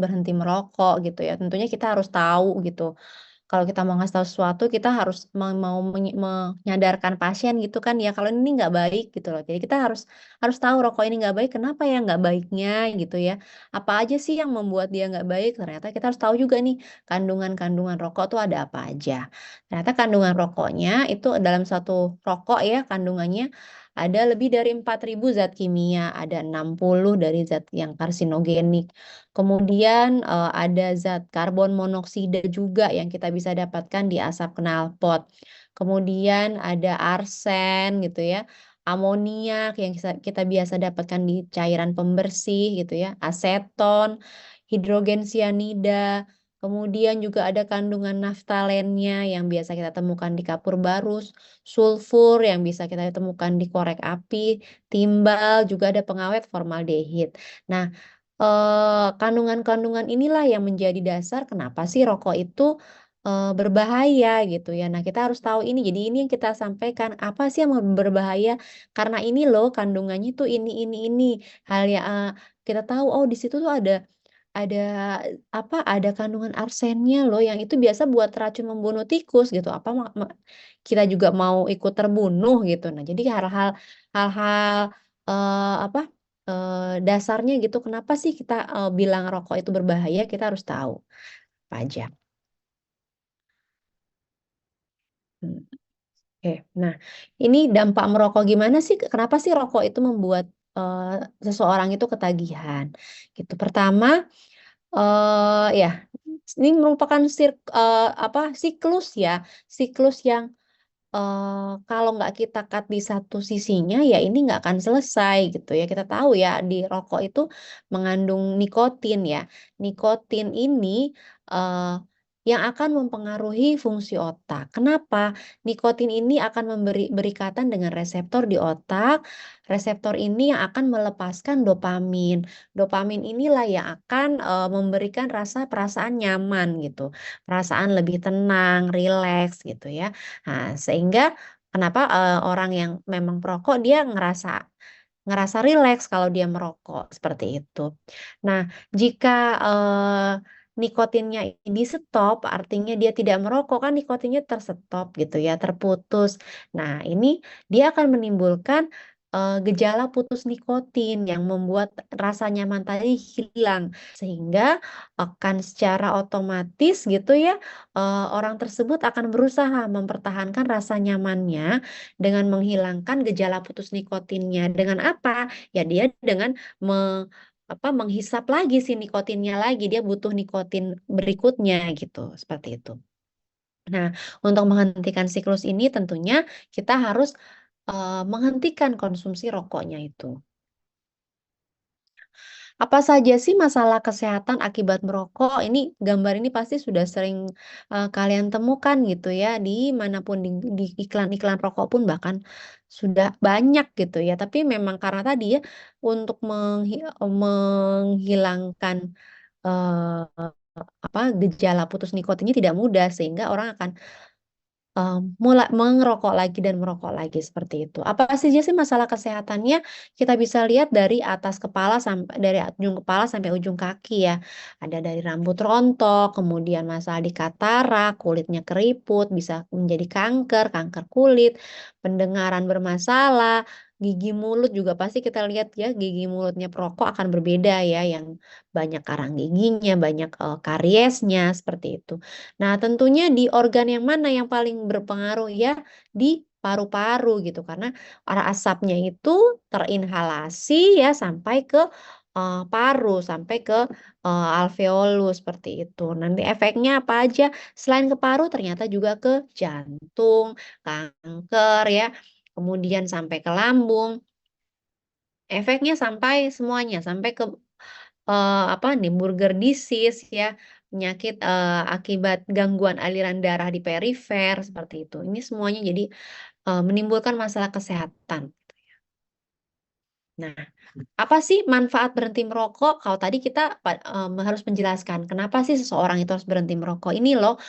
berhenti merokok gitu ya. Tentunya kita harus tahu gitu. Kalau kita mau ngasih tahu sesuatu, kita harus mau menyadarkan pasien gitu kan ya, kalau ini nggak baik gitu loh. Jadi kita harus harus tahu rokok ini nggak baik, kenapa ya nggak baiknya gitu ya. Apa aja sih yang membuat dia nggak baik? Ternyata kita harus tahu juga nih kandungan-kandungan rokok tuh ada apa aja. Ternyata kandungan rokoknya itu dalam satu rokok ya kandungannya ada lebih dari 4.000 zat kimia, ada 60 dari zat yang karsinogenik. Kemudian ada zat karbon monoksida juga yang kita bisa dapatkan di asap knalpot. Kemudian ada arsen gitu ya, amoniak yang kita biasa dapatkan di cairan pembersih gitu ya, aseton, hidrogen sianida. Kemudian juga ada kandungan naftalennya yang biasa kita temukan di kapur barus, sulfur yang bisa kita temukan di korek api, timbal, juga ada pengawet formaldehid. Nah, kandungan-kandungan inilah yang menjadi dasar kenapa sih rokok itu, berbahaya gitu ya. Nah, kita harus tahu ini, jadi ini yang kita sampaikan, apa sih yang berbahaya, karena ini loh kandungannya tuh ini. Hal yang kita tahu, oh di situ tuh ada apa, ada kandungan arsennya loh yang itu biasa buat racun membunuh tikus gitu, apa kita juga mau ikut terbunuh gitu. Nah, jadi hal-hal, apa, dasarnya gitu kenapa sih kita, bilang rokok itu berbahaya, kita harus tahu apa aja. Mmm, oke. Nah, ini dampak merokok gimana sih, kenapa sih rokok itu membuat, seseorang itu ketagihan, gitu. Pertama, ya, ini merupakan apa, siklus ya, siklus yang kalau nggak kita cut di satu sisinya, ya ini nggak akan selesai gitu ya. Kita tahu ya di rokok itu mengandung nikotin ya. Nikotin ini, eee, yang akan mempengaruhi fungsi otak. Kenapa? Nikotin ini akan berikatan dengan reseptor di otak. Reseptor ini yang akan melepaskan dopamin. Dopamin inilah yang akan, memberikan rasa perasaan nyaman gitu, perasaan lebih tenang, rileks gitu ya. Nah, sehingga kenapa, orang yang memang perokok dia ngerasa ngerasa rileks kalau dia merokok, seperti itu. Nah, jika, nikotinnya ini stop, artinya dia tidak merokok, kan nikotinnya terstop gitu ya, terputus. Nah, ini dia akan menimbulkan, gejala putus nikotin yang membuat rasa nyaman tadi hilang, sehingga akan secara otomatis gitu ya, orang tersebut akan berusaha mempertahankan rasa nyamannya dengan menghilangkan gejala putus nikotinnya. Dengan apa? Ya dia dengan menghisap lagi si nikotinnya lagi, dia butuh nikotin berikutnya gitu, seperti itu. Nah, untuk menghentikan siklus ini tentunya kita harus, menghentikan konsumsi rokoknya itu. Apa saja sih masalah kesehatan akibat merokok? Ini gambar ini pasti sudah sering, kalian temukan gitu ya, di manapun di iklan-iklan rokok pun bahkan sudah banyak gitu ya. Tapi memang karena tadi ya, untuk menghilangkan, eee, apa, gejala putus nikotinnya tidak mudah, sehingga orang akan mengerokok lagi dan merokok lagi, seperti itu. Apa saja sih masalah kesehatannya? Kita bisa lihat dari atas kepala dari ujung kepala sampai ujung kaki ya. Ada dari rambut rontok, kemudian masalah di katarak, kulitnya keriput, bisa menjadi kanker, kanker kulit, pendengaran bermasalah, gigi mulut juga pasti kita lihat ya, gigi mulutnya perokok akan berbeda ya, yang banyak karang giginya, banyak, kariesnya, seperti itu. Nah, tentunya di organ yang mana yang paling berpengaruh ya, di paru-paru gitu, karena arah asapnya itu terinhalasi ya sampai ke, paru, sampai ke, alveolus, seperti itu. Nanti efeknya apa aja? Selain ke paru ternyata juga ke jantung, kanker ya, kemudian sampai ke lambung, efeknya sampai semuanya, sampai ke apa nih, Burger disease ya, penyakit, akibat gangguan aliran darah di perifer, seperti itu. Ini semuanya jadi, menimbulkan masalah kesehatan. Nah, apa sih manfaat berhenti merokok? Kalau tadi kita harus menjelaskan kenapa sih seseorang itu harus berhenti merokok. Ini loh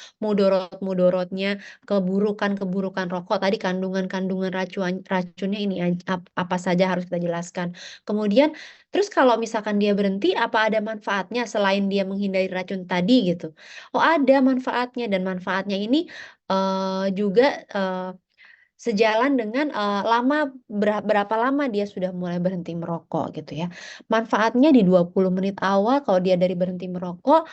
mudorotnya, keburukan-keburukan rokok. Tadi kandungan-kandungan racunnya ini apa saja harus kita jelaskan. Kemudian, terus kalau misalkan dia berhenti, apa ada manfaatnya selain dia menghindari racun tadi gitu? Oh, ada manfaatnya dan manfaatnya ini juga sejalan dengan, berapa lama dia sudah mulai berhenti merokok gitu ya. Manfaatnya di 20 menit awal kalau dia dari berhenti merokok,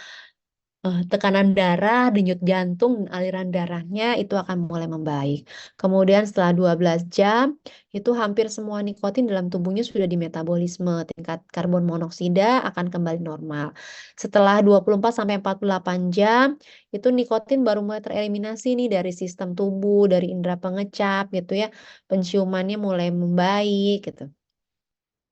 tekanan darah, denyut jantung, dan aliran darahnya itu akan mulai membaik. Kemudian setelah 12 jam, itu hampir semua nikotin dalam tubuhnya sudah dimetabolisme, tingkat karbon monoksida akan kembali normal. Setelah 24 sampai 48 jam, itu nikotin baru mulai tereliminasi nih dari sistem tubuh, dari indera pengecap gitu ya, penciumannya mulai membaik gitu.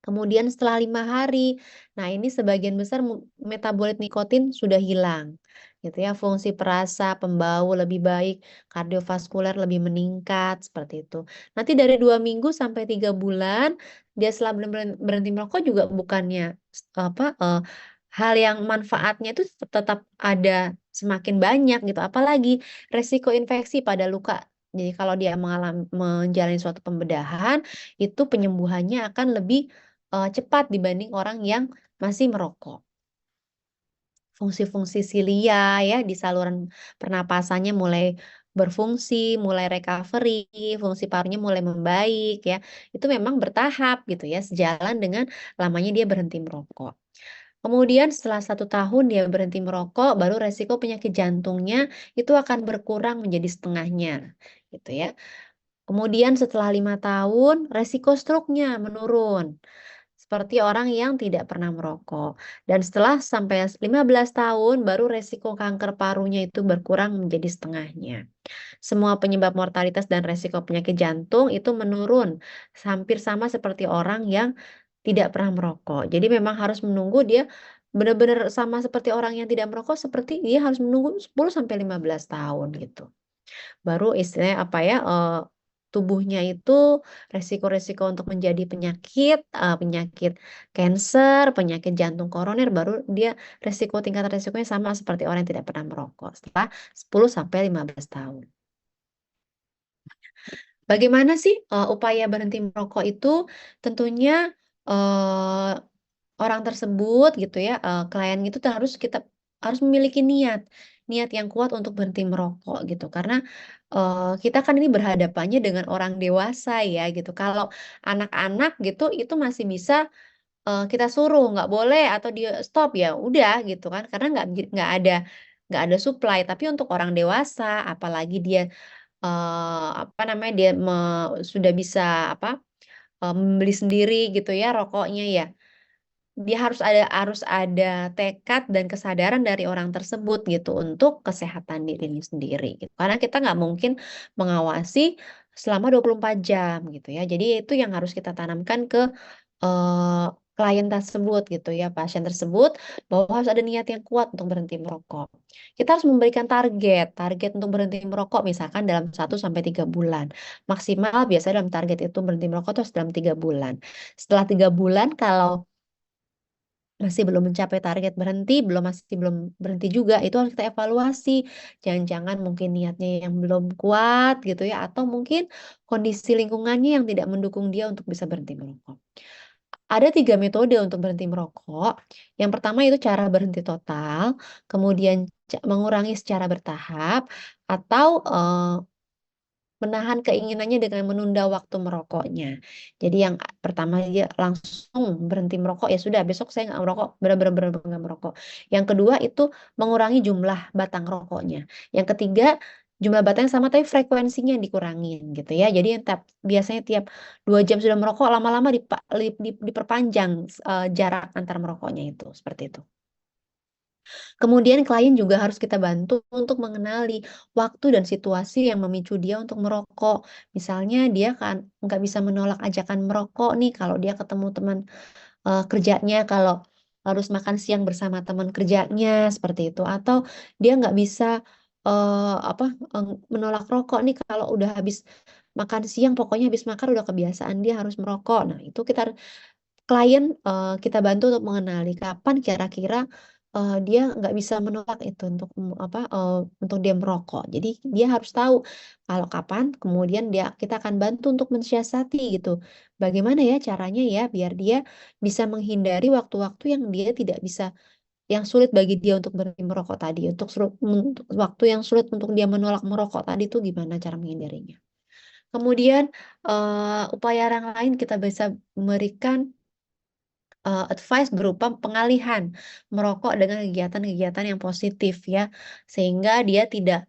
Kemudian setelah 5 hari, nah ini sebagian besar metabolit nikotin sudah hilang, gitu ya. Fungsi perasa, pembau lebih baik, kardiovaskuler lebih meningkat, seperti itu. Nanti dari 2 minggu sampai 3 bulan, dia setelah berhenti merokok juga bukannya hal yang manfaatnya itu tetap ada semakin banyak gitu. Apalagi resiko infeksi pada luka. Jadi kalau dia menjalani suatu pembedahan, itu penyembuhannya akan lebih cepat dibanding orang yang masih merokok. Fungsi-fungsi silia ya di saluran pernapasannya mulai berfungsi, mulai recovery, fungsi parunya mulai membaik ya. Itu memang bertahap gitu ya, sejalan dengan lamanya dia berhenti merokok. Kemudian setelah 1 tahun dia berhenti merokok, baru resiko penyakit jantungnya itu akan berkurang menjadi setengahnya, gitu ya. Kemudian setelah 5 tahun, resiko stroke-nya menurun. Seperti orang yang tidak pernah merokok. Dan setelah sampai 15 tahun, baru resiko kanker parunya itu berkurang menjadi setengahnya. Semua penyebab mortalitas dan resiko penyakit jantung itu menurun, hampir sama seperti orang yang tidak pernah merokok. Jadi memang harus menunggu dia benar-benar sama seperti orang yang tidak merokok, seperti dia harus menunggu 10 sampai 15 tahun gitu. Baru istilahnya apa ya, tubuhnya itu resiko-resiko untuk menjadi penyakit, penyakit kanker, penyakit jantung koroner, baru dia tingkat resikonya sama seperti orang yang tidak pernah merokok setelah 10 sampai 15 tahun. Bagaimana sih, upaya berhenti merokok itu? Tentunya, eee, orang tersebut gitu ya, klien itu harus memiliki niat yang kuat untuk berhenti merokok gitu. Karena, kita kan ini berhadapannya dengan orang dewasa ya gitu. Kalau anak-anak gitu, itu masih bisa, kita suruh, "Nggak boleh," atau dia stop, ya udah gitu kan, karena nggak ada supply. Tapi untuk orang dewasa, apalagi dia apa namanya, dia sudah bisa membeli sendiri gitu ya rokoknya ya. Dia harus ada tekad dan kesadaran dari orang tersebut gitu untuk kesehatan dirinya sendiri gitu. Karena kita nggak mungkin mengawasi selama 24 jam gitu ya. Jadi itu yang harus kita tanamkan ke klien tersebut gitu ya, pasien tersebut, bahwa harus ada niat yang kuat untuk berhenti merokok. Kita harus memberikan target untuk berhenti merokok misalkan dalam 1 sampai 3 bulan. Maksimal biasanya dalam target itu berhenti merokok itu harus dalam 3 bulan. Setelah 3 bulan kalau masih belum mencapai target berhenti, masih belum berhenti juga, itu harus kita evaluasi. Jangan-jangan mungkin niatnya yang belum kuat gitu ya, atau mungkin kondisi lingkungannya yang tidak mendukung dia untuk bisa berhenti merokok. Ada 3 metode untuk berhenti merokok. Yang pertama itu cara berhenti total, kemudian mengurangi secara bertahap, atau menahan keinginannya dengan menunda waktu merokoknya. Jadi yang pertama dia langsung berhenti merokok, ya sudah besok saya nggak merokok, bener-bener nggak merokok. Yang kedua itu mengurangi jumlah batang rokoknya. Yang ketiga, jumlah batangnya sama tapi frekuensinya dikurangin gitu ya. Jadi yang biasanya tiap 2 jam sudah merokok, lama-lama diperpanjang, jarak antar merokoknya itu, seperti itu. Kemudian klien juga harus kita bantu untuk mengenali waktu dan situasi yang memicu dia untuk merokok. Misalnya dia kan nggak bisa menolak ajakan merokok nih kalau dia ketemu teman, kerjanya, kalau harus makan siang bersama teman kerjanya, seperti itu. Atau dia nggak bisa, menolak rokok nih kalau udah habis makan siang, pokoknya habis makan udah kebiasaan dia harus merokok. Nah, itu kita klien, kita bantu untuk mengenali kapan kira-kira, dia nggak bisa menolak itu untuk, untuk dia merokok. Jadi dia harus tahu kalau kapan kemudian kita akan bantu untuk mensiasati gitu. Bagaimana ya caranya ya biar dia bisa menghindari waktu-waktu yang dia tidak bisa yang sulit bagi dia untuk berhenti merokok tadi, untuk waktu yang sulit untuk dia menolak merokok tadi itu gimana cara menghindarinya. Kemudian, upaya yang lain kita bisa memberikan advice berupa pengalihan merokok dengan kegiatan-kegiatan yang positif ya, sehingga dia tidak,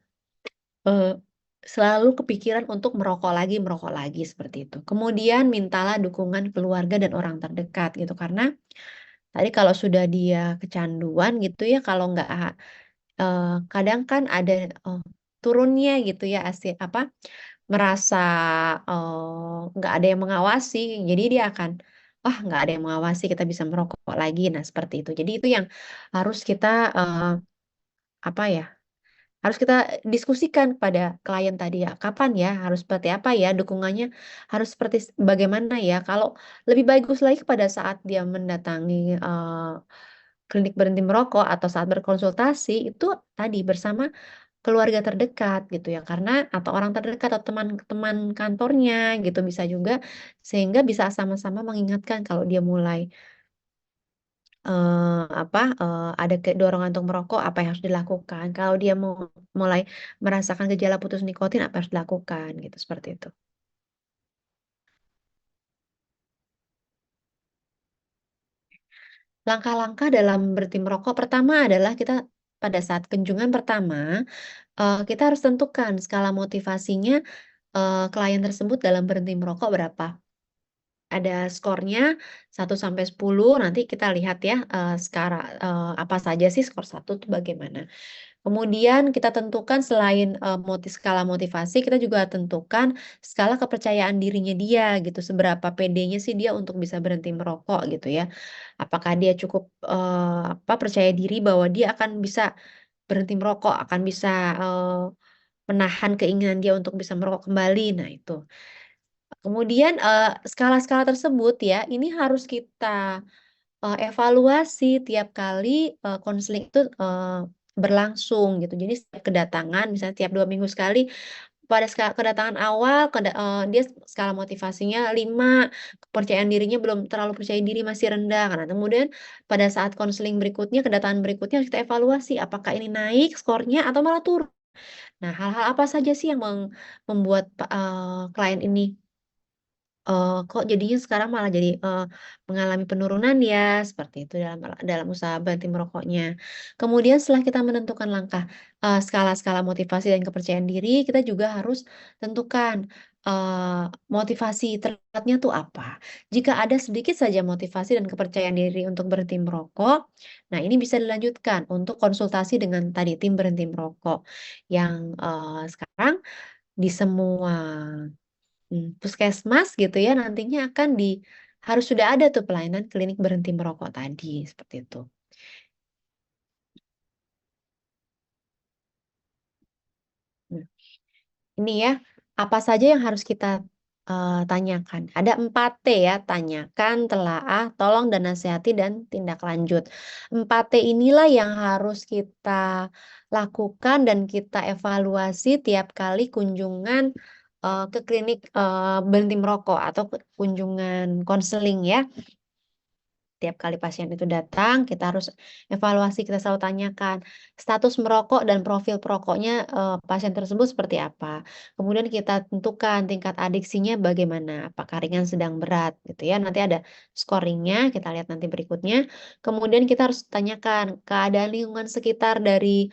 eee, selalu kepikiran untuk merokok lagi, seperti itu. Kemudian mintalah dukungan keluarga dan orang terdekat gitu, karena tadi kalau sudah dia kecanduan gitu ya, kalau nggak kadang kan ada, turunnya gitu ya merasa, nggak ada yang mengawasi, jadi dia akan, "Wah, nggak ada yang mengawasi, kita bisa merokok lagi." Nah, seperti itu. Jadi itu yang harus kita, apa ya, harus kita diskusikan kepada klien tadi ya, kapan ya, harus seperti apa ya dukungannya, harus seperti bagaimana ya. Kalau lebih bagus lagi pada saat dia mendatangi, klinik berhenti merokok atau saat berkonsultasi, itu tadi bersama keluarga terdekat gitu ya, karena atau orang terdekat atau teman-teman kantornya gitu bisa juga, sehingga bisa sama-sama mengingatkan kalau dia mulai, ada dorongan untuk merokok apa yang harus dilakukan, kalau dia mulai merasakan gejala putus nikotin apa yang harus dilakukan gitu, seperti itu. Langkah-langkah dalam berhenti merokok pertama adalah kita pada saat kunjungan pertama, kita harus tentukan skala motivasinya, klien tersebut dalam berhenti merokok berapa. Ada skornya 1 sampai 10 nanti kita lihat ya, apa saja sih skor 1 tuh bagaimana. Kemudian kita tentukan selain, skala motivasi, kita juga tentukan skala kepercayaan dirinya dia gitu, seberapa pedenya sih dia untuk bisa berhenti merokok gitu ya. Apakah dia cukup, percaya diri bahwa dia akan bisa berhenti merokok, akan bisa, menahan keinginan dia untuk bisa merokok kembali, nah itu. Kemudian, skala-skala tersebut ya, ini harus kita, evaluasi tiap kali, konseling itu, berlangsung gitu. Jadi setiap kedatangan misalnya tiap 2 minggu sekali, pada kedatangan awal dia skala motivasinya 5, kepercayaan dirinya belum terlalu percaya diri, masih rendah. Karena kemudian pada saat konseling berikutnya, kedatangan berikutnya harus kita evaluasi, apakah ini naik skornya atau malah turun. Nah, hal-hal apa saja sih yang membuat klien ini kok jadinya sekarang malah jadi, mengalami penurunan ya, seperti itu dalam usaha berhenti merokoknya. Kemudian setelah kita menentukan langkah, skala-skala motivasi dan kepercayaan diri, kita juga harus tentukan, motivasi terberatnya tuh apa. Jika ada sedikit saja motivasi dan kepercayaan diri untuk berhenti merokok, nah ini bisa dilanjutkan untuk konsultasi dengan tadi tim berhenti merokok yang, sekarang di semua puskesmas gitu ya nantinya harus sudah ada tuh pelayanan klinik berhenti merokok tadi, seperti itu. Nah, ini ya, apa saja yang harus kita, tanyakan. Ada 4T ya, tanyakan, telaah, tolong dan nasihati, dan tindak lanjut. 4T inilah yang harus kita lakukan dan kita evaluasi tiap kali kunjungan, ke klinik, berhenti merokok atau kunjungan konseling ya. Tiap kali pasien itu datang, kita harus evaluasi, kita selalu tanyakan status merokok dan profil perokoknya, pasien tersebut seperti apa. Kemudian kita tentukan tingkat adiksinya bagaimana, apakah ringan, sedang, berat, gitu ya. Nanti ada scoring-nya, kita lihat nanti berikutnya. Kemudian kita harus tanyakan keadaan lingkungan sekitar dari,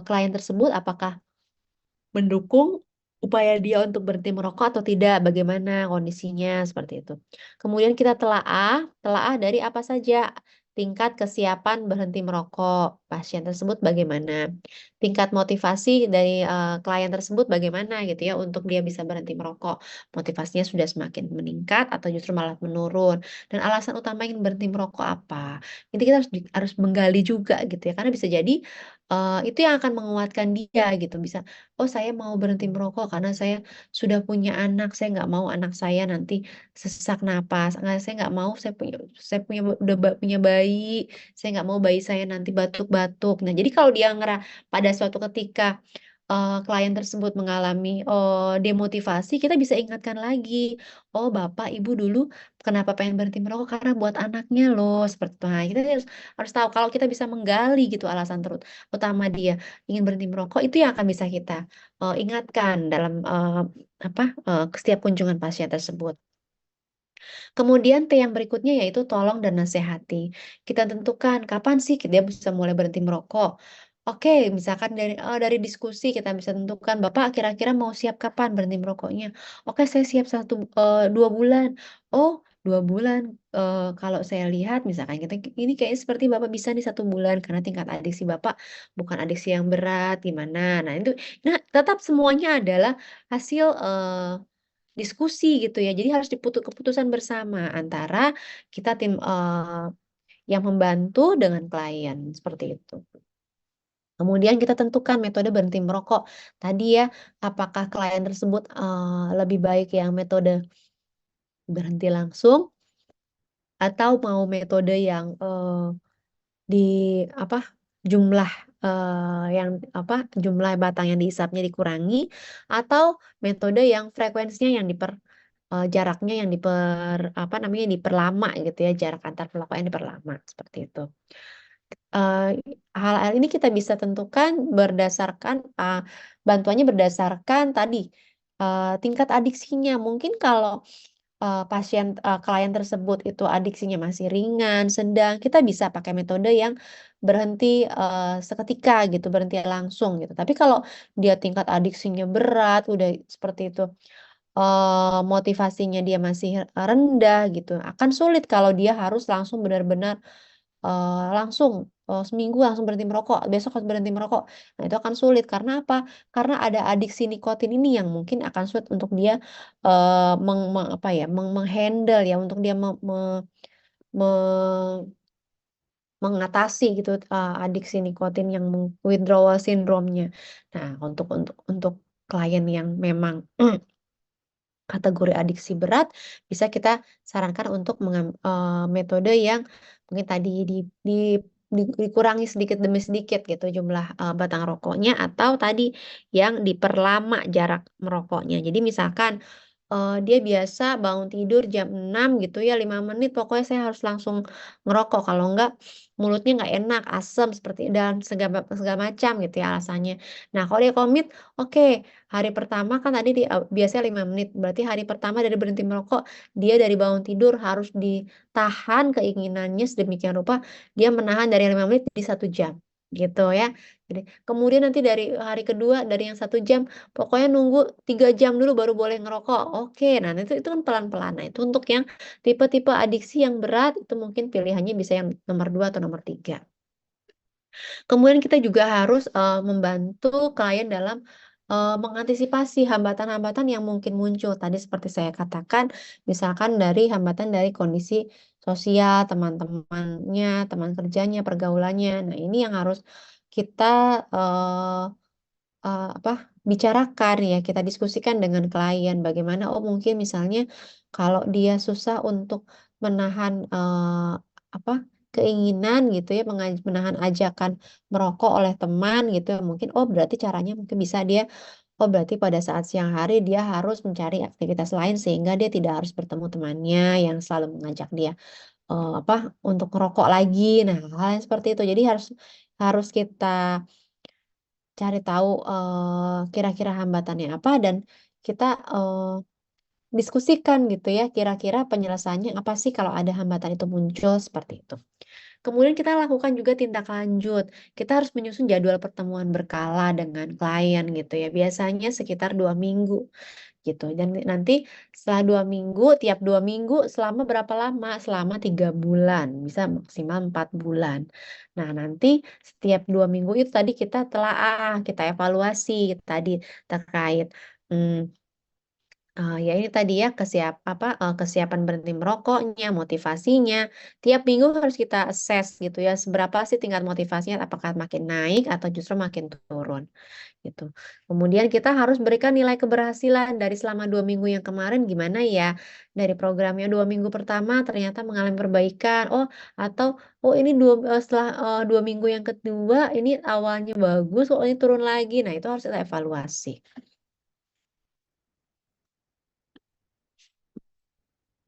klien tersebut, apakah mendukung upaya dia untuk berhenti merokok atau tidak, bagaimana kondisinya, seperti itu. Kemudian kita telaah dari apa saja, tingkat kesiapan berhenti merokok, pasien tersebut bagaimana, tingkat motivasi dari, klien tersebut bagaimana gitu ya, untuk dia bisa berhenti merokok. Motivasinya sudah semakin meningkat atau justru malah menurun, dan alasan utama ingin berhenti merokok apa. Jadi kita harus menggali juga gitu ya, karena bisa jadi, Itu yang akan menguatkan dia gitu, bisa, "Oh saya mau berhenti merokok karena saya sudah punya anak, saya nggak mau anak saya nanti sesak napas, saya nggak mau saya punya udah punya bayi, saya nggak mau bayi saya nanti batuk-batuk." Nah jadi kalau dia pada suatu ketika, klien tersebut mengalami, demotivasi, kita bisa ingatkan lagi, "Oh Bapak Ibu dulu kenapa pengen berhenti merokok karena buat anaknya loh," seperti itu. Nah kita harus harus tahu kalau kita bisa menggali gitu alasan utama dia ingin berhenti merokok, itu yang akan bisa kita, ingatkan dalam, setiap kunjungan pasien tersebut. Kemudian T yang berikutnya yaitu tolong dan nasihati. Kita tentukan kapan sih dia bisa mulai berhenti merokok. Oke, misalkan dari diskusi kita bisa tentukan, "Bapak kira-kira mau siap kapan berhenti merokoknya?" "Oke, saya siap 2 bulan." "Oh, 2 bulan, kalau saya lihat," misalkan kita, "ini kayaknya seperti Bapak bisa nih 1 bulan karena tingkat adiksi Bapak bukan adiksi yang berat, gimana?" Nah, tetap semuanya adalah hasil, diskusi gitu ya, jadi harus keputusan bersama antara kita tim, yang membantu dengan klien, seperti itu. Kemudian kita tentukan metode berhenti merokok. Tadi ya, apakah klien tersebut, lebih baik yang metode berhenti langsung atau mau metode yang, di apa, jumlah, jumlah batang yang dihisapnya dikurangi, atau metode yang frekuensinya yang jaraknya yang diperlama gitu ya, jarak antar perlakuan diperlama, seperti itu. Hal-hal ini kita bisa tentukan berdasarkan, bantuannya berdasarkan tadi, tingkat adiksinya. Mungkin kalau, klien tersebut itu adiksinya masih ringan, sedang, kita bisa pakai metode yang berhenti, seketika gitu, berhenti langsung gitu. Tapi kalau dia tingkat adiksinya berat, udah seperti itu, motivasinya dia masih rendah gitu, akan sulit kalau dia harus langsung benar-benar, langsung, seminggu langsung berhenti merokok, besok harus berhenti merokok. Nah, itu akan sulit karena apa? Karena ada adiksi nikotin ini yang mungkin akan sulit untuk dia, eee, meng me apa ya, meng-handle ya, untuk dia me me me mengatasi gitu, adiksi nikotin yang withdrawal syndrome-nya. Nah, untuk klien yang memang kategori adiksi berat, bisa kita sarankan untuk metode yang mungkin tadi dikurangi sedikit demi sedikit gitu jumlah, batang rokoknya, atau tadi yang diperlama jarak merokoknya. Jadi misalkan, dia biasa bangun tidur jam 6 gitu ya, 5 menit pokoknya saya harus langsung ngerokok, kalau enggak mulutnya nggak enak, asem, seperti dan segala segala macam gitu ya alasannya. Nah, kalau dia komit, oke, hari pertama kan tadi biasanya 5 menit, berarti hari pertama dari berhenti merokok, dia dari bangun tidur harus ditahan keinginannya sedemikian rupa, dia menahan dari 5 menit di 1 jam, gitu ya. Jadi kemudian nanti dari hari kedua, dari yang 1 jam, pokoknya nunggu 3 jam dulu baru boleh ngerokok, oke. Nah, itu kan pelan-pelan. Nah, itu untuk yang tipe-tipe adiksi yang berat, itu mungkin pilihannya bisa yang nomor 2 atau nomor 3. Kemudian kita juga harus, membantu klien dalam, mengantisipasi hambatan-hambatan yang mungkin muncul. Tadi seperti saya katakan, misalkan dari hambatan dari kondisi sosial, teman-temannya, teman kerjanya, pergaulannya. Nah, ini yang harus kita, bicarakan ya, kita diskusikan dengan klien bagaimana, oh mungkin misalnya kalau dia susah untuk menahan, keinginan gitu ya, menahan ajakan merokok oleh teman gitu ya, mungkin, oh berarti caranya mungkin bisa dia, oh berarti pada saat siang hari dia harus mencari aktivitas lain sehingga dia tidak harus bertemu temannya yang selalu mengajak dia, untuk merokok lagi. Nah, hal yang seperti itu. Jadi harus harus kita cari tahu, kira-kira hambatannya apa dan kita, diskusikan gitu ya, kira-kira penyelesaiannya apa sih kalau ada hambatan itu muncul, seperti itu. Kemudian kita lakukan juga tindak lanjut, kita harus menyusun jadwal pertemuan berkala dengan klien gitu ya, biasanya sekitar 2 minggu. Gitu, dan nanti setelah 2 minggu, tiap 2 minggu selama berapa lama? Selama 3 bulan, bisa maksimal 4 bulan. Nah, nanti setiap 2 minggu itu tadi kita telaah, kita evaluasi tadi terkait, mmm Ya ini tadi ya kesiapan berhenti merokoknya, motivasinya. Tiap minggu harus kita assess gitu ya, seberapa sih tingkat motivasinya, apakah makin naik atau justru makin turun gitu. Kemudian kita harus berikan nilai keberhasilan dari selama 2 minggu yang kemarin gimana ya, dari programnya 2 minggu pertama ternyata mengalami perbaikan, atau ini setelah 2 minggu yang kedua ini awalnya bagus, ini turun lagi. Nah itu harus kita evaluasi.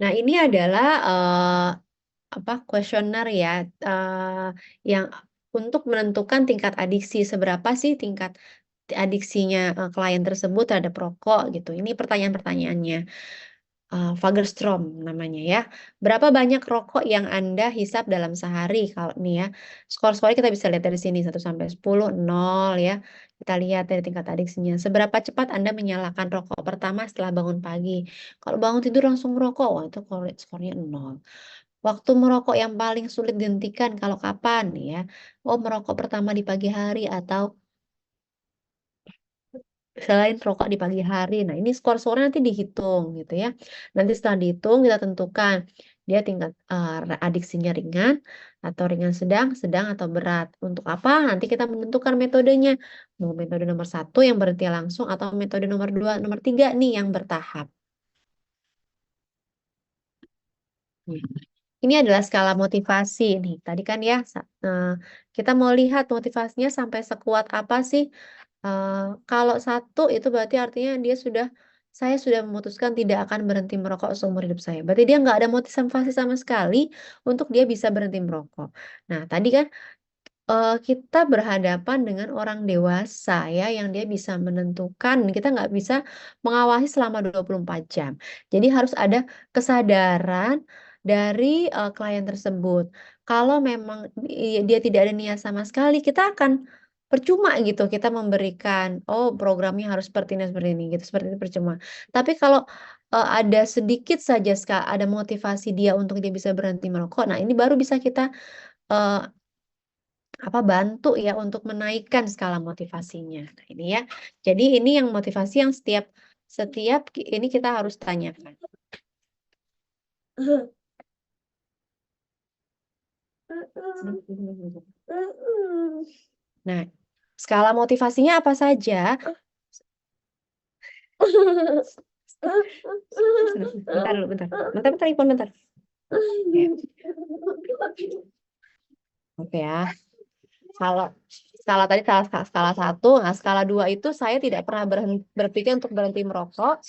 Nah, ini adalah kuesioner ya, yang untuk menentukan tingkat adiksi. Seberapa sih tingkat adiksinya klien tersebut terhadap rokok gitu. Ini pertanyaan-pertanyaannya. Fagerstrom namanya ya. Berapa banyak rokok yang Anda hisap dalam sehari? Kalau nih ya, skor-skornya kita bisa lihat dari sini 1 sampai 10, 0 ya. Kita lihat dari tingkat adiksinya. Seberapa cepat Anda menyalakan rokok pertama setelah bangun pagi? Kalau bangun tidur langsung merokok, wah itu skornya 0. Waktu merokok yang paling sulit dihentikan kalau kapan ya? Merokok pertama di pagi hari atau selain rokok di pagi hari. Nah, ini skor-skornya nanti dihitung gitu ya. Nanti setelah dihitung kita tentukan dia tingkat adiksinya ringan atau ringan sedang, sedang atau berat. Untuk apa? Nanti kita menentukan metodenya. Mau metode nomor 1 yang berhenti langsung atau metode nomor 2, nomor 3 nih yang bertahap. Hmm. Ini adalah skala motivasi nih. Tadi kan ya, kita mau lihat motivasinya sampai sekuat apa sih. Kalau 1 itu berarti artinya saya sudah memutuskan tidak akan berhenti merokok seumur hidup saya. Berarti dia nggak ada motivasi sama sekali untuk dia bisa berhenti merokok. Nah, tadi kan kita berhadapan dengan orang dewasa ya, yang dia bisa menentukan, kita nggak bisa mengawasi selama 24 jam. Jadi harus ada kesadaran dari, klien tersebut. Kalau memang dia tidak ada niat sama sekali, kita akan percuma gitu kita memberikan, programnya harus seperti ini gitu, seperti itu percuma. Tapi kalau, ada sedikit saja ada motivasi dia untuk dia bisa berhenti merokok, nah ini baru bisa kita, eee bantu ya untuk menaikkan skala motivasinya. Nah, ini ya. Jadi ini yang motivasi yang setiap setiap ini kita harus tanyakan. Nah, skala motivasinya apa saja? Bentar dulu, bentar. Bentar, bentar, Ipon, bentar. Oke ya. Kalau skala tadi skala 1, nah skala 2 itu saya tidak pernah berpikir untuk berhenti merokok.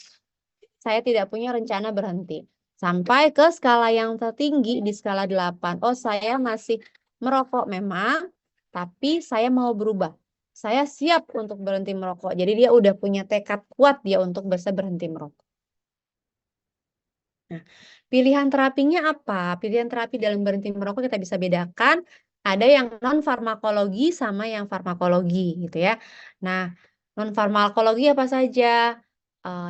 Saya tidak punya rencana berhenti. Sampai ke skala yang tertinggi di skala 8. Saya masih merokok memang, tapi saya mau berubah. Saya siap untuk berhenti merokok. Jadi dia udah punya tekad kuat dia untuk bisa berhenti merokok. Nah, pilihan terapinya apa? Pilihan terapi dalam berhenti merokok kita bisa bedakan, ada yang non farmakologi sama yang farmakologi gitu ya. Nah, non farmakologi apa saja?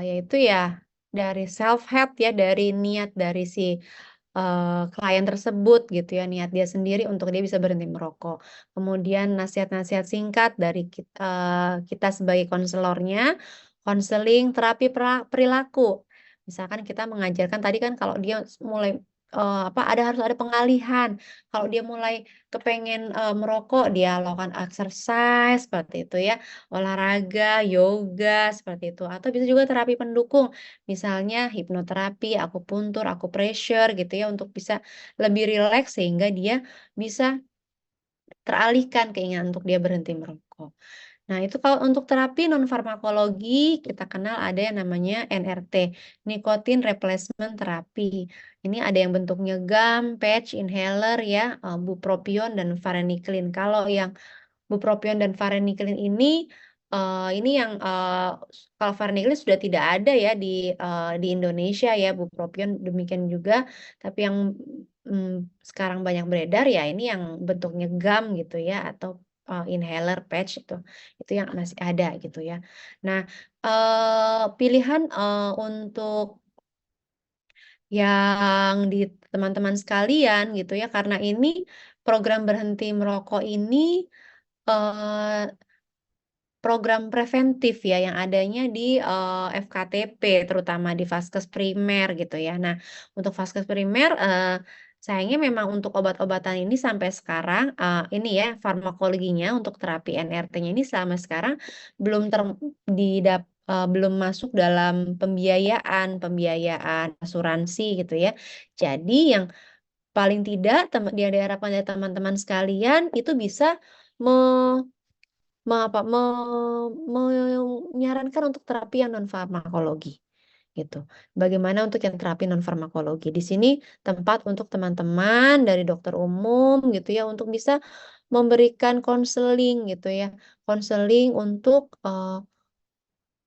Yaitu ya dari self help ya, dari niat dari si klien tersebut gitu ya, niat dia sendiri untuk dia bisa berhenti merokok. Kemudian nasihat-nasihat singkat dari kita sebagai konselornya, konseling, terapi perilaku. Misalkan kita mengajarkan tadi kan kalau dia mulai, harus ada pengalihan. Kalau dia mulai kepengen, merokok, dia lakukan exercise seperti itu ya, olahraga, yoga, seperti itu. Atau bisa juga terapi pendukung, misalnya hipnoterapi, akupuntur, akupressure gitu ya, untuk bisa lebih rileks sehingga dia bisa teralihkan keinginan untuk dia berhenti merokok. Nah, itu kalau untuk terapi non farmakologi, kita kenal ada yang namanya NRT, Nicotine Replacement Therapy. Ini ada yang bentuknya gum, patch, inhaler ya, bupropion dan varenicline. Kalau yang bupropion dan varenicline ini yang, kalau varenicline sudah tidak ada ya di Indonesia ya, bupropion demikian juga. Tapi yang, sekarang banyak beredar ya ini yang bentuknya gum gitu ya atau, inhaler patch itu yang masih ada gitu ya. Nah, pilihan, untuk yang di teman-teman sekalian gitu ya, karena ini program berhenti merokok ini, eee program preventif ya yang adanya di FKTP, terutama di Vaskes primer gitu ya. Nah, untuk Vaskes primer, sayangnya memang untuk obat-obatan ini sampai sekarang, ini ya farmakologinya untuk terapi NRT-nya ini sampai sekarang belum ter belum masuk dalam pembiayaan pembiayaan asuransi gitu ya. Jadi yang paling tidak yang diharapkan dari teman-teman sekalian itu bisa me me apa, me menyarankan untuk terapi yang non farmakologi, gitu. Bagaimana untuk yang terapi non farmakologi. Di sini tempat untuk teman-teman dari dokter umum gitu ya, untuk bisa memberikan konseling gitu ya, konseling untuk,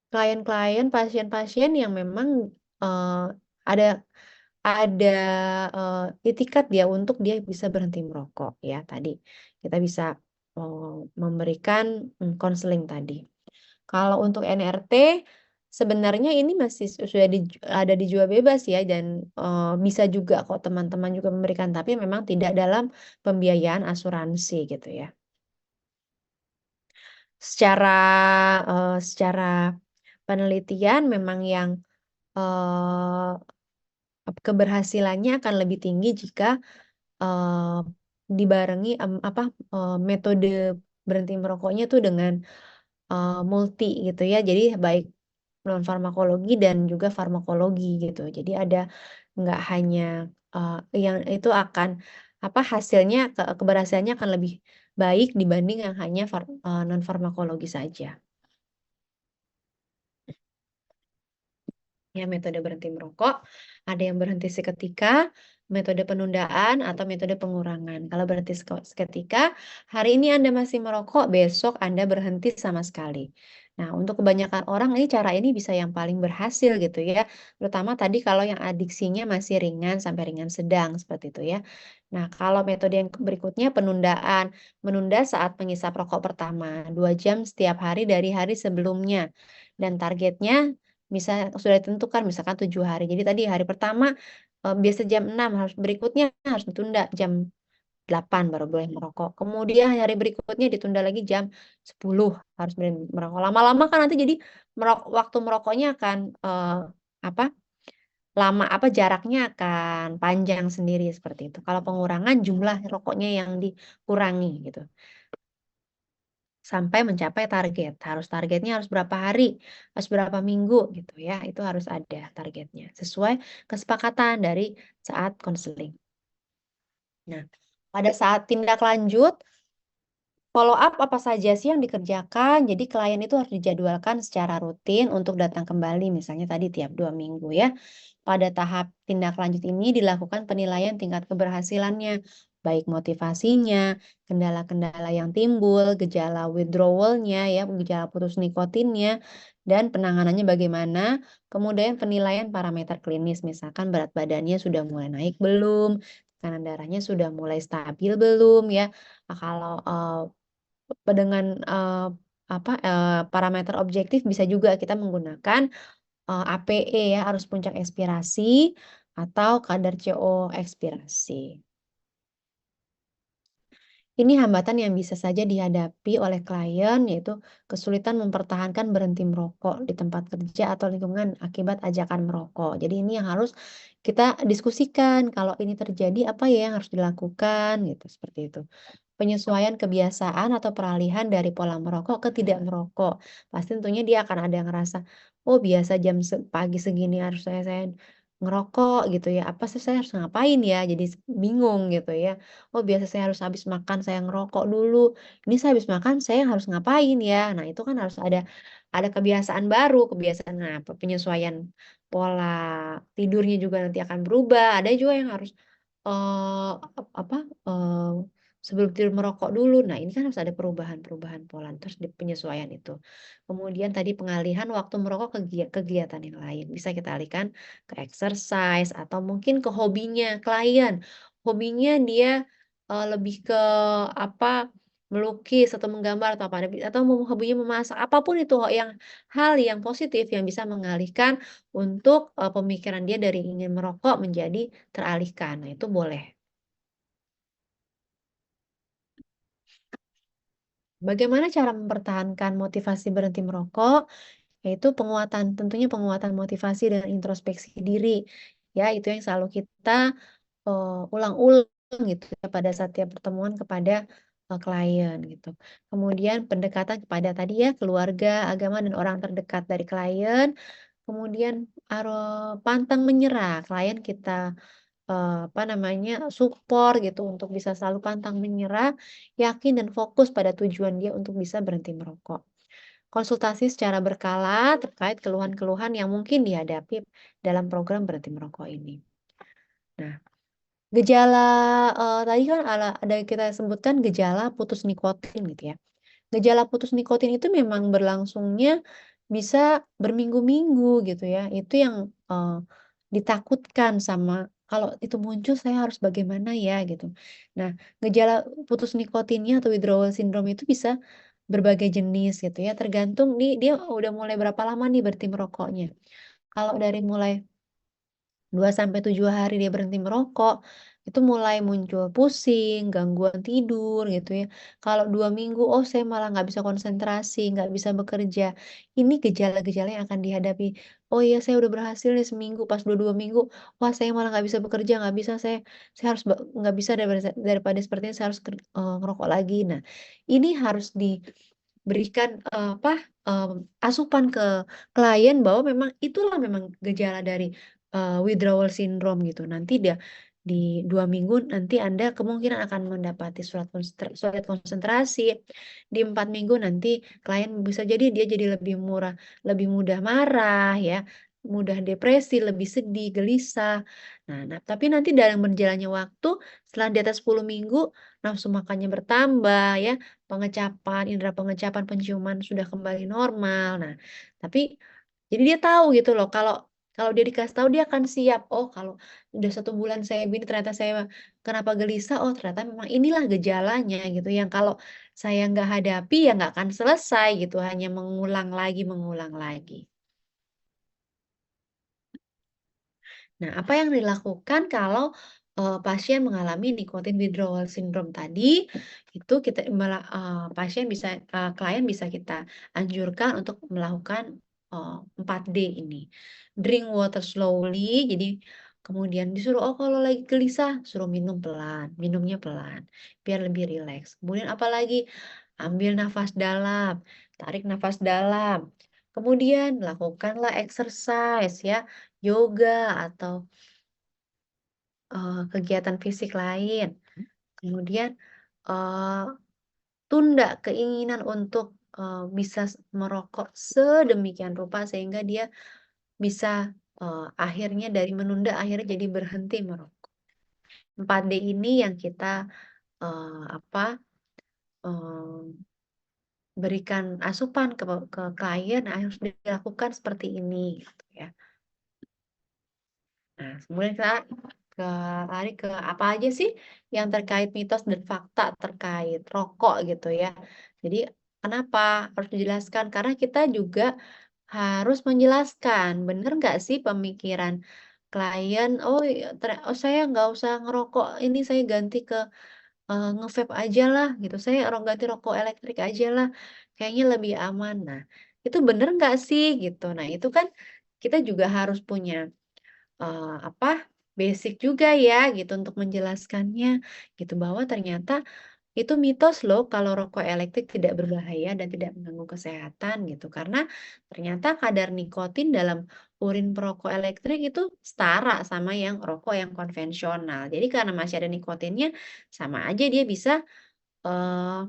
klien-klien, pasien-pasien yang memang, ada ada, itikat dia untuk dia bisa berhenti merokok ya tadi. Kita bisa, memberikan, konseling tadi. Kalau untuk NRT, sebenarnya ini masih sudah ada dijual bebas ya dan, bisa juga kok teman-teman juga memberikan, tapi memang tidak dalam pembiayaan asuransi gitu ya. Secara penelitian memang yang, eee, keberhasilannya akan lebih tinggi jika, eee, dibarengi, metode berhenti merokoknya tuh dengan, multi gitu ya. Jadi baik non farmakologi dan juga farmakologi gitu. Jadi ada nggak hanya, yang itu akan hasilnya keberhasilannya akan lebih baik dibanding yang hanya non farmakologi saja. Ya, metode berhenti merokok, ada yang berhenti seketika, metode penundaan, atau metode pengurangan. Kalau berhenti seketika, hari ini Anda masih merokok, besok Anda berhenti sama sekali. Nah, untuk kebanyakan orang ini cara ini bisa yang paling berhasil gitu ya. Terutama tadi kalau yang adiksinya masih ringan sampai ringan sedang seperti itu ya. Nah, kalau metode yang berikutnya penundaan, menunda saat mengisap rokok pertama, 2 jam setiap hari dari hari sebelumnya. Dan targetnya sudah ditentukan misalkan 7 hari. Jadi tadi hari pertama, biasa jam 6 berikutnya harus ditunda jam 8 baru boleh merokok. Kemudian hari berikutnya ditunda lagi jam 10 harus berhenti merokok. Lama-lama kan nanti jadi waktu merokoknya akan, apa, jaraknya akan panjang sendiri seperti itu. Kalau pengurangan jumlah rokoknya yang dikurangi gitu. Sampai mencapai target, targetnya harus berapa hari, harus berapa minggu gitu ya, itu harus ada targetnya, sesuai kesepakatan dari saat konseling. Nah, pada saat tindak lanjut, follow up apa saja sih yang dikerjakan, jadi klien itu harus dijadwalkan secara rutin untuk datang kembali, misalnya tadi tiap 2 minggu ya. Pada tahap tindak lanjut ini dilakukan penilaian tingkat keberhasilannya, baik motivasinya, kendala-kendala yang timbul, gejala withdrawal-nya ya, gejala putus nikotinnya, dan penanganannya bagaimana. Kemudian penilaian parameter klinis, misalkan berat badannya sudah mulai naik belum, tekanan darahnya sudah mulai stabil belum ya. Kalau, dengan, parameter objektif bisa juga kita menggunakan, APE ya, arus puncak ekspirasi atau kadar CO ekspirasi. Ini hambatan yang bisa saja dihadapi oleh klien, yaitu kesulitan mempertahankan berhenti merokok di tempat kerja atau lingkungan akibat ajakan merokok. Jadi ini yang harus kita diskusikan, kalau ini terjadi apa ya yang harus dilakukan gitu, seperti itu. Penyesuaian kebiasaan atau peralihan dari pola merokok ke tidak merokok. Pasti tentunya dia akan ada yang ngerasa, "Oh biasa jam pagi segini harus saya ngerokok," gitu ya, "apa sih saya harus ngapain ya?" Jadi bingung gitu ya. "Oh biasa saya harus habis makan saya ngerokok dulu, ini saya habis makan saya harus ngapain ya?" Nah itu kan harus ada kebiasaan baru, penyesuaian pola tidurnya juga nanti akan berubah. Ada juga yang harus, eee, apa, sebelum tidur merokok dulu. Nah, ini kan harus ada perubahan-perubahan pola, terus di penyesuaian itu. Kemudian tadi pengalihan waktu merokok ke kegiatan yang lain. Bisa kita alihkan ke exercise atau mungkin ke hobinya klien. Hobinya dia, lebih ke apa, melukis atau menggambar atau apa, atau hobinya memasak, apapun itu hal yang positif yang bisa mengalihkan untuk, pemikiran dia dari ingin merokok menjadi teralihkan. Nah, itu boleh. Bagaimana cara mempertahankan motivasi berhenti merokok? Yaitu tentunya penguatan motivasi dan introspeksi diri. Ya, itu yang selalu kita ulang-ulang gitu ya pada saat tiap pertemuan kepada, klien gitu. Kemudian pendekatan kepada tadi ya keluarga, agama, dan orang terdekat dari klien. Kemudian pantang menyerah, klien kita, apa namanya, support gitu untuk bisa selalu pantang menyerah, yakin dan fokus pada tujuan dia untuk bisa berhenti merokok. Konsultasi secara berkala terkait keluhan-keluhan yang mungkin dihadapi dalam program berhenti merokok ini. Nah, gejala, tadi kan ada kita sebutkan gejala putus nikotin gitu ya. Gejala putus nikotin itu memang berlangsungnya bisa berminggu-minggu gitu ya. Itu yang, ditakutkan sama kalau itu muncul saya harus bagaimana ya gitu. Nah, gejala putus nikotinnya atau withdrawal syndrome itu bisa berbagai jenis gitu ya, tergantung dia udah mulai berapa lama nih berhenti merokoknya. Kalau dari mulai 2 sampai 7 hari dia berhenti merokok, itu mulai muncul pusing, gangguan tidur gitu ya. Kalau 2 minggu, "Oh saya malah nggak bisa konsentrasi, nggak bisa bekerja." Ini gejala-gejala yang akan dihadapi. "Oh iya saya udah berhasil nih seminggu," pas udah 2 minggu, "Wah saya malah nggak bisa bekerja, nggak bisa saya harus nggak bisa daripada seperti ini saya harus ngerokok lagi." Nah, ini harus diberikan, asupan ke klien bahwa memang gejala dari withdrawal syndrome gitu. Nanti di 2 minggu nanti Anda kemungkinan akan mendapati sulit konsentrasi, di 4 minggu nanti klien bisa jadi dia jadi lebih mudah marah ya, mudah depresi, lebih sedih, gelisah. Tapi nanti dalam berjalannya waktu, setelah di atas 10 minggu, nafsu makannya bertambah ya, indera pengecapan, penciuman sudah kembali normal. Nah, tapi jadi dia tahu gitu loh kalau dia dikasih tahu dia akan siap, "Oh kalau udah 1 bulan saya begini ternyata saya kenapa gelisah, oh ternyata memang inilah gejalanya," gitu, yang kalau saya nggak hadapi ya nggak akan selesai gitu, hanya mengulang lagi mengulang lagi. Nah, apa yang dilakukan kalau, pasien mengalami nicotine withdrawal syndrome tadi, itu klien bisa kita anjurkan untuk melakukan, 4D ini. Drink water slowly, jadi kemudian disuruh, oh kalau lagi gelisah, suruh minum pelan, minumnya pelan, biar lebih rileks. Kemudian apalagi, ambil nafas dalam, tarik nafas dalam, kemudian lakukanlah exercise ya, yoga atau, kegiatan fisik lain. Kemudian, eee, tunda keinginan untuk, bisa merokok sedemikian rupa sehingga dia bisa, akhirnya dari menunda akhirnya jadi berhenti merokok. 4D ini yang kita, apa, eee, berikan asupan ke klien, nah harus dilakukan seperti ini gitu ya. Nah, kemudian kita lari ke apa aja sih yang terkait mitos dan fakta terkait rokok gitu ya. Jadi kenapa harus dijelaskan? Karena kita juga harus menjelaskan, bener nggak sih pemikiran klien, "Oh, oh saya nggak usah ngerokok, ini saya ganti ke nge-vape ajalah," gitu, "saya ganti rokok elektrik ajalah, kayaknya lebih aman." Nah, itu bener nggak sih gitu. Nah, itu kan kita juga harus punya basic juga ya gitu untuk menjelaskannya gitu, bahwa ternyata itu mitos loh kalau rokok elektrik tidak berbahaya dan tidak mengganggu kesehatan gitu. Karena ternyata kadar nikotin dalam urin perokok elektrik itu setara sama yang rokok yang konvensional. Jadi karena masih ada nikotinnya, sama aja dia bisa, eee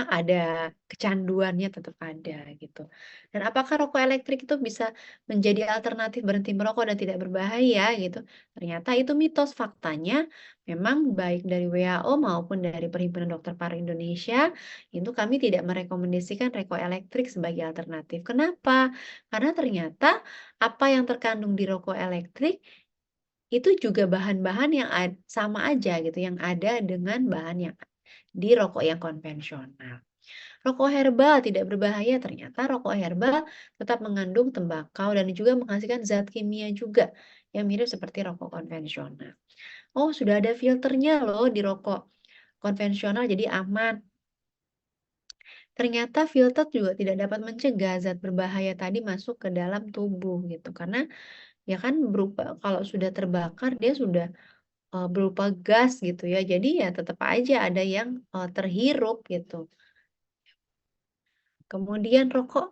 ada kecanduannya tetap ada gitu. Dan apakah rokok elektrik itu bisa menjadi alternatif berhenti merokok dan tidak berbahaya gitu? Ternyata itu mitos. Faktanya memang baik dari WHO maupun dari Perhimpunan Dokter Paru Indonesia, itu kami tidak merekomendasikan rokok elektrik sebagai alternatif. Kenapa? Karena ternyata apa yang terkandung di rokok elektrik itu juga bahan-bahan yang sama aja gitu, yang ada dengan bahan yang di rokok yang konvensional. Rokok herbal tidak berbahaya, ternyata rokok herbal tetap mengandung tembakau dan juga menghasilkan zat kimia juga yang mirip seperti rokok konvensional. Oh, sudah ada filternya loh di rokok konvensional jadi aman. Ternyata filter juga tidak dapat mencegah zat berbahaya tadi masuk ke dalam tubuh gitu, karena ya kan berupa kalau sudah terbakar dia sudah, berupa gas gitu ya, jadi ya tetap aja ada yang, terhirup gitu. Kemudian rokok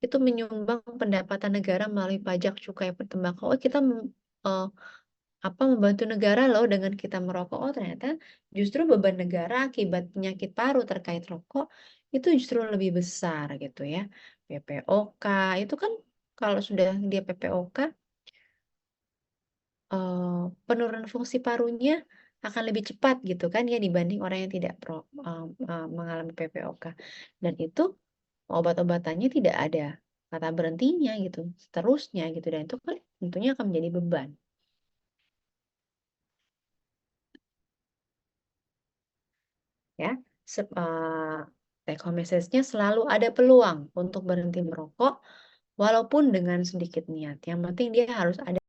itu menyumbang pendapatan negara melalui pajak cukai pertembakau. Oh kita eee, membantu negara loh dengan kita merokok. Oh ternyata justru beban negara akibat penyakit paru terkait rokok itu justru lebih besar gitu ya. PPOK itu kan kalau sudah dia PPOK, penurunan fungsi parunya akan lebih cepat gitu kan ya dibanding orang yang tidak mengalami PPOK. Dan itu obat-obatannya tidak ada kata berhentinya gitu, seterusnya gitu dan itu kan tentunya akan menjadi beban ya. Take home message-nya selalu ada peluang untuk berhenti merokok walaupun dengan sedikit niat, yang penting dia harus ada